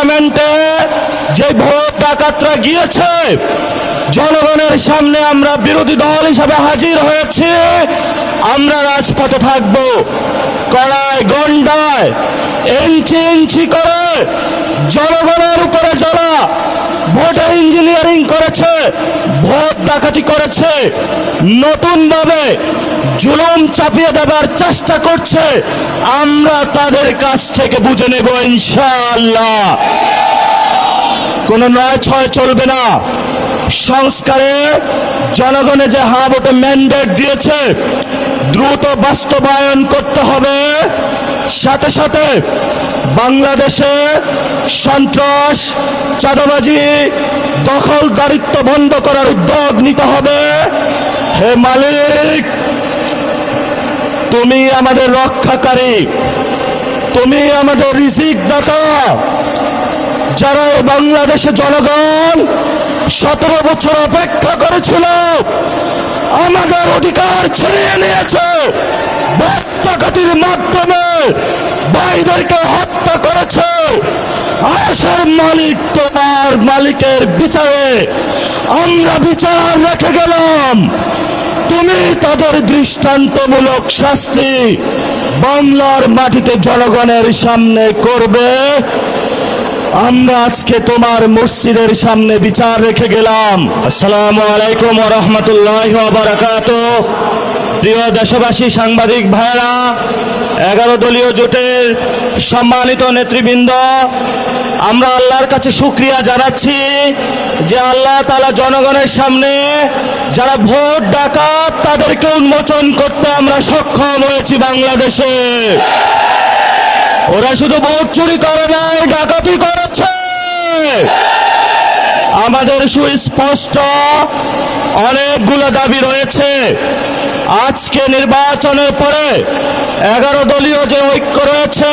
পার্লামেন্টে যে ভোট ডাকাতরা গিয়েছে, জনগণের সামনে আমরা বিরোধী দল হিসাবে হাজির হয়েছি। আমরা রাজপথে থাকব। কড়ায় গন্ডায় ইঞ্চি ইঞ্চি করে জনগণের উপরে যারা ভোটার ইঞ্জিনিয়ারিং করেছে, ভোট ডাকাতি করেছে, নতুনভাবে জুলুম চাপিয়ে দেবার চেষ্টা করছে, আমরা তাদের কাছ থেকে বুঝে নেব ইনশাআল্লাহ। কোনো নয় ছয় চলবে না। সংস্কারে জনগণে যে হা ভোটে ম্যান্ডেট দিয়েছে, দ্রুত বাস্তবায়ন করতে হবে। সাথে সাথে বাংলাদেশে সন্ত্রাস, চাঁদাবাজি, দখলদারিত্ব বন্ধ করার উদ্যোগ নিতে হবে। হে মালিক, তুমি আমাদের রক্ষাকারী, তুমি আমাদের রিজিক দাতা। যারা বাংলাদেশে জনগণ 17 বছর অপেক্ষা করেছিল, আমাদের অধিকার ছিনিয়ে নিয়েছে, ভোট ডাকাতির মাধ্যমে ভাইদেরকে হত্যা করেছে। আয়েশের মালিক, তোমার মালিকের বিচারে আমরা বিচার রেখে গেলাম। তুমি তাদের দৃষ্টান্তমূলক শাস্তি বাংলার মাটিতে জনগণের সামনে করবে। আমরা আজকে তোমার মসজিদের সামনে বিচার রেখে গেলাম। আসসালামু আলাইকুম ওয়া রাহমাতুল্লাহি ওয়া বারাকাতুহু। প্রিয় দেশবাসী, সাংবাদিক ভাইরা, 11 দলীয় জোটের সম্মানিত নেতৃবৃন্দ, আমরা আল্লাহর কাছে শুকরিয়া জানাচ্ছি যে আল্লাহ তাআলা জনগণের সামনে যারা ভোট ডাকাত তাদেরকে উন্মোচন করতে আমরা সক্ষম হয়েছি। বাংলাদেশে ওরা শুধু ভোট চুরি করে নাই, ডাকাতি করেছে। আমাদের সুস্পষ্ট অনেকগুলো দাবি রয়েছে। আজকে নির্বাচনের পরে 11 দলীয় যে ঐক্য রয়েছে,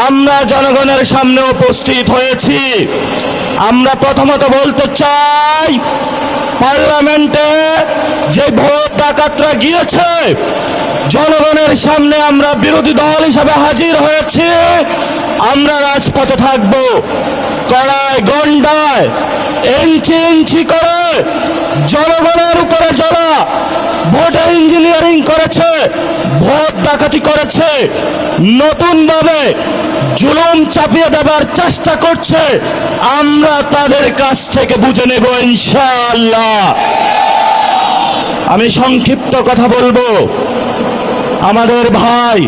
আমরা জনগণের সামনে উপস্থিত হয়েছি। আমরা প্রথমত বলতে চাই, পার্লামেন্টে যে ভোট ডাকাতরা গিয়েছে, জনগণের সামনে আমরা বিরোধী দল হিসাবে হাজির হয়েছি। আমরা রাজপথে থাকব। কড়ায় গন্ডায় ইঞ্চি ইঞ্চি করে জনগণের উপরে যারা ভোটার ইঞ্জিনিয়ারিং করেছে, ভোট ডাকাতি করেছে, নতুনভাবে জুলুম চাপিয়ে দেবার চেষ্টা করছে, আমরা তাদের কাছ থেকে বুঝে নেব ইনশাআল্লাহ। আমি সংক্ষিপ্ত কথা বলবো। আমাদের ভাই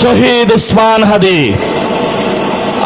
শহীদ উসমান হাদি